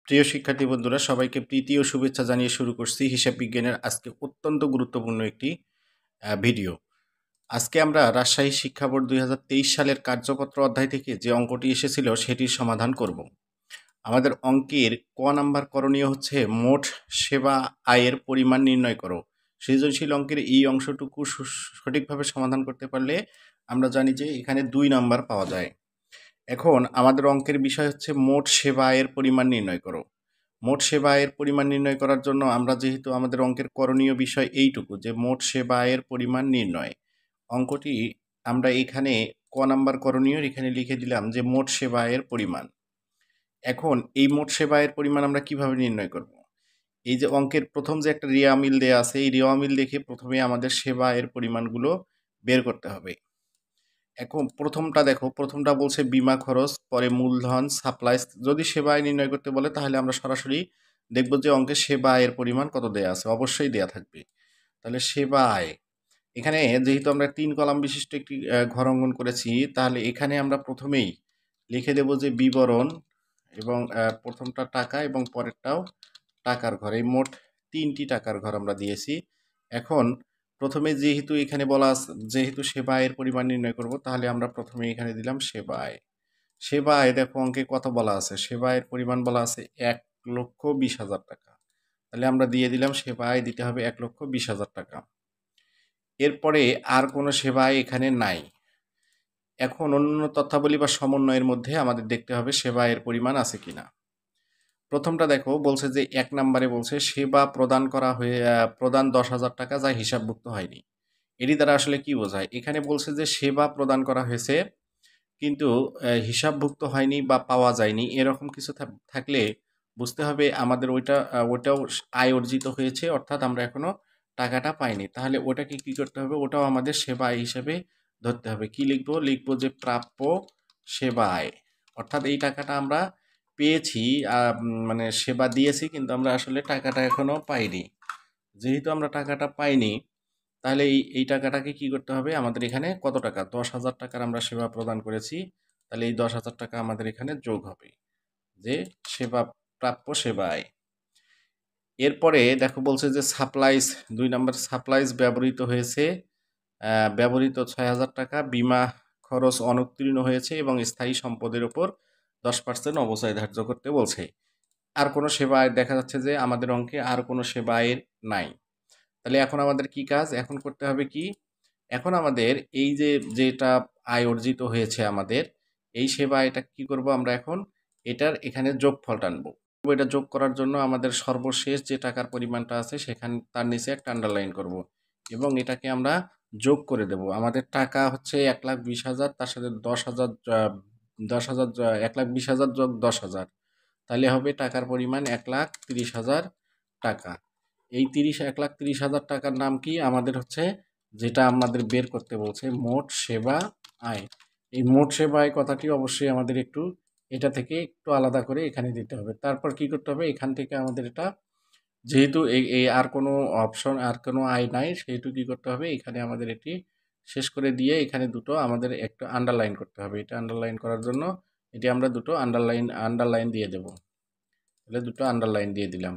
প্রিয় শিক্ষার্থী বন্ধুরা, সবাইকে প্রীতি ও শুভেচ্ছা জানিয়ে শুরু করছি হিসাব বিজ্ঞানের আজকে অত্যন্ত গুরুত্বপূর্ণ একটি ভিডিও। আজকে আমরা রাজশাহী শিক্ষা বোর্ড 2023 সালের কার্যপত্র অধ্যায় থেকে যে অঙ্কটি এসেছিল সেটির সমাধান করব। আমাদের অঙ্কের ক নাম্বার করণীয় হচ্ছে মোট সেবা আয়ের পরিমাণ নির্ণয় করো। সৃজনশীল অঙ্কের এই অংশটুকু সঠিকভাবে সমাধান করতে পারলে আমরা জানি যে এখানে 2 নাম্বার পাওয়া যায়। এখন আমাদের অঙ্কের বিষয় হচ্ছে মোট সেবা আয়ের পরিমাণ নির্ণয় করো। মোট সেবা আয়ের পরিমাণ নির্ণয় করার জন্য আমরা যেহেতু আমাদের অঙ্কের করণীয় বিষয় এইটুকু যে মোট সেবা আয়ের পরিমাণ নির্ণয়, অঙ্কটি আমরা এখানে ক নাম্বার করণীয় এখানে লিখে দিলাম যে মোট সেবা আয়ের পরিমাণ। এখন এই মোট সেবা আয়ের পরিমাণ আমরা কিভাবে নির্ণয় করব? এই যে অঙ্কের প্রথম যে একটা রিয়া মিল দেয়া আছে, এই রিয়া মিল দেখে প্রথমে আমাদের সেবা আয়ের পরিমাণগুলো বের করতে হবে। এখন প্রথমটা দেখো, প্রথমটা বলছে বিমা খরচ, পরে মূলধন, সাপ্লাইস। যদি সেবা আয় নির্ণয় করতে বলে তাহলে আমরা সরাসরি দেখব যে অঙ্কে সেবা আয়ের পরিমাণ কত দেয়া আছে, অবশ্যই দেয়া থাকবে। তাহলে সেবা আয়, এখানে যেহেতু আমরা 3 কলাম বিশিষ্ট একটি ঘর অঙ্কন করেছি, তাহলে এখানে আমরা প্রথমেই লিখে দেব যে বিবরণ এবং প্রথমটা টাকা এবং পরেরটাও টাকার ঘর। এই মোট 3টি টাকার ঘর আমরা দিয়েছি। এখন প্রথমে যেহেতু এখানে বলা আছে যেহেতু সেবা আয়ের পরিমাণ নির্ণয় করব, তাহলে আমরা প্রথমে এখানে দিলাম সেবা আয়। সেবা আয় দেখো অঙ্কে কত বলা আছে, সেবা আয়ের পরিমাণ বলা আছে 1,20,000 টাকা। তাহলে আমরা দিয়ে দিলাম সেবা আয় দিতে হবে 1,20,000 টাকা। এরপরে আর কোনো সেবা আয় এখানে নাই। এখন অন্য তথ্যাবলী বা সমন্বয়ের মধ্যে আমাদের দেখতে হবে সেবা আয়ের পরিমাণ আছে কিনা। প্রথমটা দেখো বলছে যে 1 নম্বরে বলছে সেবা প্রদান করা হয়ে প্রদান 10,000 টাকা যা হিসাবভুক্ত হয়নি। এটি দ্বারা আসলে কি বোঝায়? এখানে বলছে যে সেবা প্রদান করা হয়েছে কিন্তু হিসাবভুক্ত হয়নি বা পাওয়া যায়নি, এরকম কিছু থাকলে বুঝতে হবে আমাদের ওইটাও আয় অর্জিত হয়েছে, অর্থাৎ আমরা এখনো টাকাটা পাইনি। তাহলে ওটাকে কি করতে হবে? ওটাও আমাদের সেবা আয় হিসেবে ধরতে হবে। কি লিখবো? লিখবো যে প্রাপ্য সেবা আয়। অর্থাৎ এই টাকাটা আমরা পেয়েছি, মানে সেবা দিয়েছি কিন্তু আমরা আসলে টাকাটা এখনো পাইনি। যেহেতু আমরা টাকাটা পাইনি, তাহলে এই টাকাটাকে কি করতে হবে? আমাদের এখানে কত টাকা? 10,000 টাকার আমরা সেবা প্রদান করেছি। তাহলে এই 10,000 টাকা আমাদের এখানে যোগ হবে, যে সেবা প্রাপ্য সেবা আয়। এরপরে দেখো বলছে যে সাপ্লাইস, 2 নম্বর সাপ্লাইস ব্যবহৃত হয়েছে, ব্যবহৃত 6,000 টাকা, বিমা খরচ অনুত্তীর্ণ হয়েছে এবং স্থায়ী সম্পদের উপর 10% অবচয় ধার্য করতে বলছে। আর কোনো সেবা আয় দেখা যাচ্ছে যে আমাদের অঙ্কে আর কোনো সেবা আয়ের নাই। তাহলে এখন আমাদের কি কাজ? এখন করতে হবে কি? এখন আমাদের এই যে যেটা আয় অর্জিত হয়েছে আমাদের, এই সেবা আয়টা কি করব আমরা এখন? এটার এখানে যোগফল টানবো। এটা যোগ করার জন্য আমাদের সর্বশেষ যে টাকার পরিমাণটা আছে তার নিচে একটা আন্ডারলাইন করব এবং এটাকে আমরা যোগ করে দেব। আমাদের টাকা হচ্ছে 1,20,000, তার সাথে 10,000 10,000 1,20,000 যোগ 10,000, তাহলে হবে টাকার পরিমাণ 1,30,000 টাকা। এই 1,30,000 টাকার নাম কি? আমাদের হচ্ছে যেটা আমাদের বের করতে বলছে মোট সেবা আয়। এই মোট সেবা আয় কথাটি অবশ্যই আমাদের একটু এটা থেকে একটু আলাদা করে এখানে দিতে হবে। তারপর কি করতে হবে? এখান থেকে আমাদের এটা যেহেতু এই আর কোনো অপশন আর কোনো আয় নাই, সেহেতু কি করতে হবে? এখানে আমাদের এটি শেষ করে দিয়ে এখানে দুটো আমাদের একটু আন্ডারলাইন করতে হবে। এটা আন্ডারলাইন করার জন্য এটি আমরা দুটো আন্ডারলাইন দিয়ে দেব। তাহলে দুটো আন্ডারলাইন দিয়ে দিলাম।